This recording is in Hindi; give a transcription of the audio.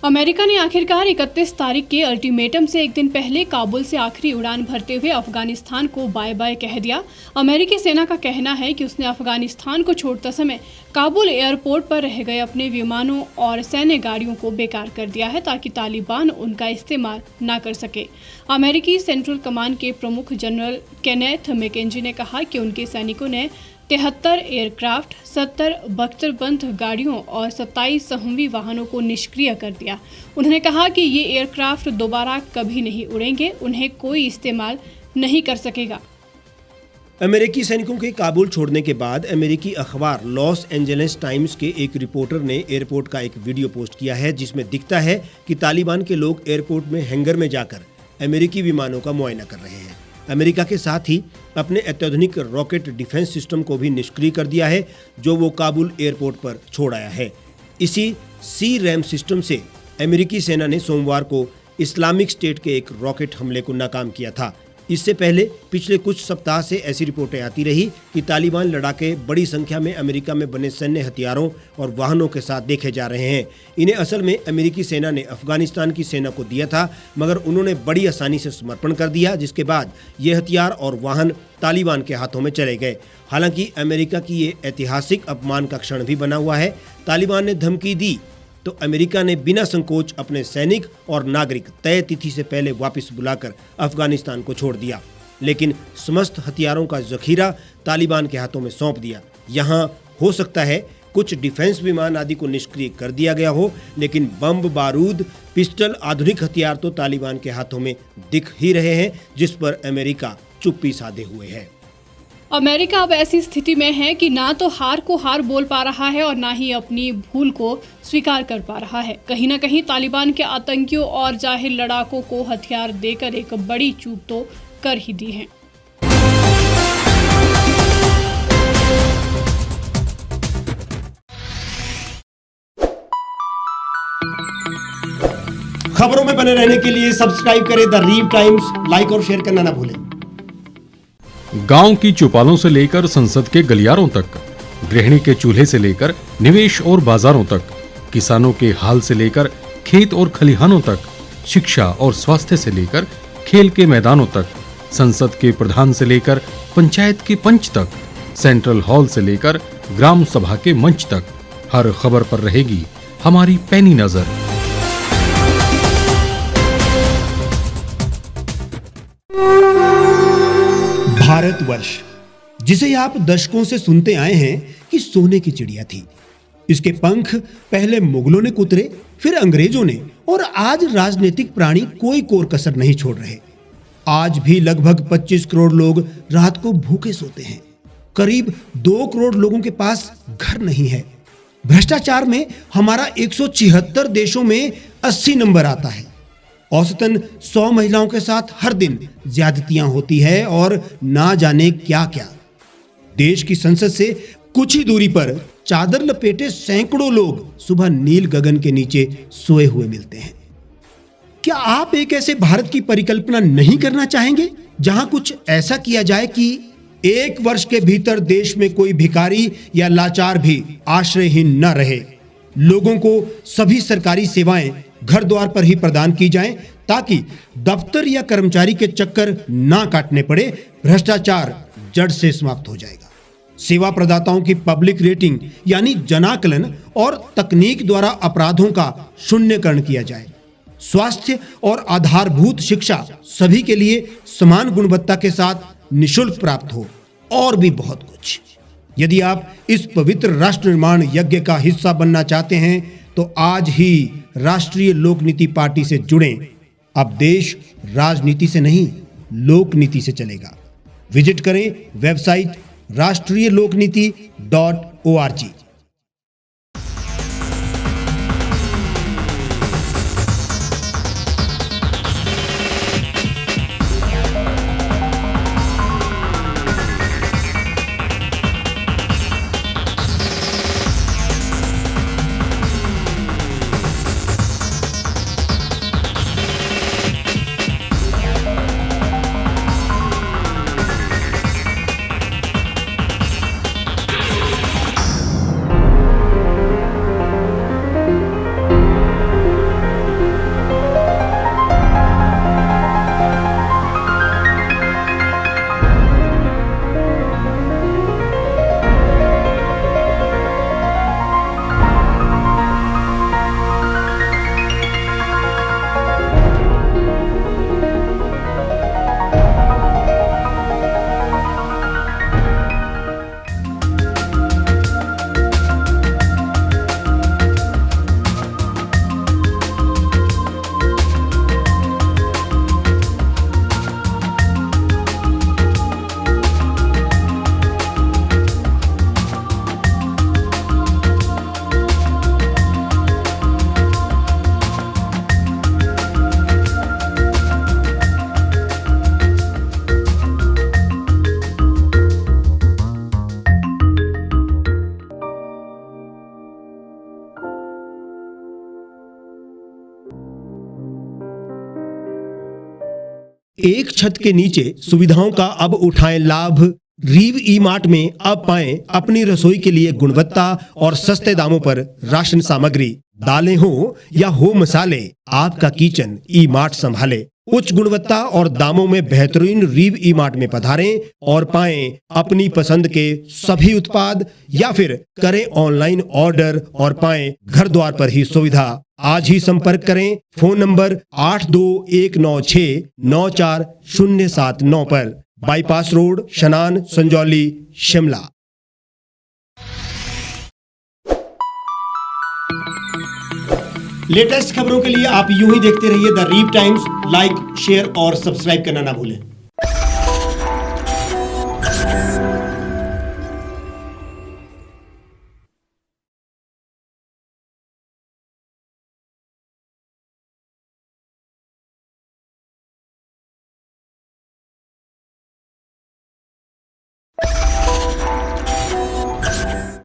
अमेरिका ने आखिरकार 31 तारीख के अल्टीमेटम से एक दिन पहले काबुल से आखिरी उड़ान भरते हुए अफगानिस्तान को बाय बाय कह दिया। अमेरिकी सेना का कहना है कि उसने अफगानिस्तान को छोड़ते समय काबुल एयरपोर्ट पर रह गए अपने विमानों और सैन्य गाड़ियों को बेकार कर दिया है ताकि तालिबान उनका इस्तेमाल न कर सके। अमेरिकी सेंट्रल कमांड के प्रमुख जनरल केनेथ मैकेंजी ने कहा कि उनके सैनिकों ने 73 एयरक्राफ्ट, 70 बख्तरबंद गाड़ियों और 27 हमवी वाहनों को निष्क्रिय कर दिया। उन्होंने कहा कि ये एयरक्राफ्ट दोबारा कभी नहीं उड़ेंगे, उन्हें कोई इस्तेमाल नहीं कर सकेगा। अमेरिकी सैनिकों के काबुल छोड़ने के बाद अमेरिकी अखबार लॉस एंजलिस टाइम्स के एक रिपोर्टर ने एयरपोर्ट का एक वीडियो पोस्ट किया है जिसमें दिखता है कि तालिबान के लोग एयरपोर्ट में हैंगर में जाकर अमेरिकी विमानों का मुआयना कर रहे हैं। अमेरिका के साथ ही अपने अत्याधुनिक रॉकेट डिफेंस सिस्टम को भी निष्क्रिय कर दिया है जो वो काबुल एयरपोर्ट पर छोड़ आया है। इसी सी रैम सिस्टम से अमेरिकी सेना ने सोमवार को इस्लामिक स्टेट के एक रॉकेट हमले को नाकाम किया था। इससे पहले पिछले कुछ सप्ताह से ऐसी रिपोर्टें आती रही कि तालिबान लड़ाके बड़ी संख्या में अमेरिका में बने सैन्य हथियारों और वाहनों के साथ देखे जा रहे हैं। इन्हें असल में अमेरिकी सेना ने अफगानिस्तान की सेना को दिया था, मगर उन्होंने बड़ी आसानी से समर्पण कर दिया, जिसके बाद ये हथियार और वाहन तालिबान के हाथों में चले गए। हालांकि अमेरिका की ये ऐतिहासिक अपमान का क्षण भी बना हुआ है। तालिबान ने धमकी दी तो अमेरिका ने बिना संकोच अपने सैनिक और नागरिक तय तिथि से पहले वापस बुलाकर अफगानिस्तान को छोड़ दिया, लेकिन समस्त हथियारों का जखीरा तालिबान के हाथों में सौंप दिया। यहाँ हो सकता है कुछ डिफेंस विमान आदि को निष्क्रिय कर दिया गया हो, लेकिन बम, बारूद, पिस्टल, आधुनिक हथियार तो तालिबान के हाथों में दिख ही रहे हैं, जिस पर अमेरिका चुप्पी साधे हुए है। अमेरिका अब ऐसी स्थिति में है कि ना तो हार को हार बोल पा रहा है और ना ही अपनी भूल को स्वीकार कर पा रहा है। कहीं ना कहीं तालिबान के आतंकियों और जाहिर लड़ाकों को हथियार देकर एक बड़ी चूक तो कर ही दी है। खबरों में बने रहने के लिए सब्सक्राइब करें द रीव टाइम्स, लाइक और शेयर करना ना भूलें। गांव की चौपालों से लेकर संसद के गलियारों तक, गृहिणी के चूल्हे से लेकर निवेश और बाजारों तक, किसानों के हाल से लेकर खेत और खलिहानों तक, शिक्षा और स्वास्थ्य से लेकर खेल के मैदानों तक, संसद के प्रधान से लेकर पंचायत के पंच तक, सेंट्रल हॉल से लेकर ग्राम सभा के मंच तक, हर खबर पर रहेगी हमारी पैनी नजर। भारतवर्ष, जिसे आप दशकों से सुनते आए हैं कि सोने की चिड़िया थी। इसके पंख पहले मुगलों ने कुतरे, फिर अंग्रेजों ने, और आज राजनीतिक प्राणी कोई कोर कसर नहीं छोड़ रहे। आज भी लगभग 25 करोड़ लोग रात को भूखे सोते हैं। करीब 2 करोड़ लोगों के पास घर नहीं है। भ्रष्टाचार में हमारा 176 देशों में 80 नंबर आता है। औसतन 100 महिलाओं के साथ हर दिन ज्यादतियां होती है और ना जाने क्या क्या। देश की संसद से कुछ ही दूरी पर चादर लपेटे सैकड़ों लोग सुबह नील गगन के नीचे सोए हुए मिलते हैं। क्या आप एक ऐसे भारत की परिकल्पना नहीं करना चाहेंगे जहां कुछ ऐसा किया जाए कि 1 वर्ष के भीतर देश में कोई भिखारी या लाचार भी आश्रयहीन न रहे? लोगों को सभी सरकारी सेवाएं घर द्वार पर ही प्रदान की जाएं ताकि दफ्तर या कर्मचारी के चक्कर ना काटने पड़े। भ्रष्टाचार जड़ से समाप्त हो जाएगा। सेवा प्रदाताओं की पब्लिक रेटिंग यानी जनाकलन और तकनीक द्वारा अपराधों का शून्यकरण किया जाए। स्वास्थ्य और आधारभूत शिक्षा सभी के लिए समान गुणवत्ता के साथ निःशुल्क प्राप्त हो, और भी बहुत कुछ। यदि आप इस पवित्र राष्ट्र निर्माण यज्ञ का हिस्सा बनना चाहते हैं तो आज ही राष्ट्रीय लोक नीति पार्टी से जुड़ें। अब देश राजनीति से नहीं, लोक नीति से चलेगा। विजिट करें वेबसाइट rashtriyalokniti.org। एक छत के नीचे सुविधाओं का अब उठाएं लाभ। रीव ई मार्ट में अब पाएं अपनी रसोई के लिए गुणवत्ता और सस्ते दामों पर राशन सामग्री। दालें हो या हो मसाले, आपका किचन ई मार्ट संभाले। उच्च गुणवत्ता और दामों में बेहतरीन रीव ई मार्ट में पधारें और पाएं अपनी पसंद के सभी उत्पाद, या फिर करें ऑनलाइन ऑर्डर और पाएं घर द्वार पर ही सुविधा। आज ही संपर्क करें फोन नंबर 8219694079 पर, बाईपास रोड, शनान, संजौली, शिमला। लेटेस्ट खबरों के लिए आप यूं ही देखते रहिए द रीव टाइम्स। लाइक, शेयर और सब्सक्राइब करना ना भूलें।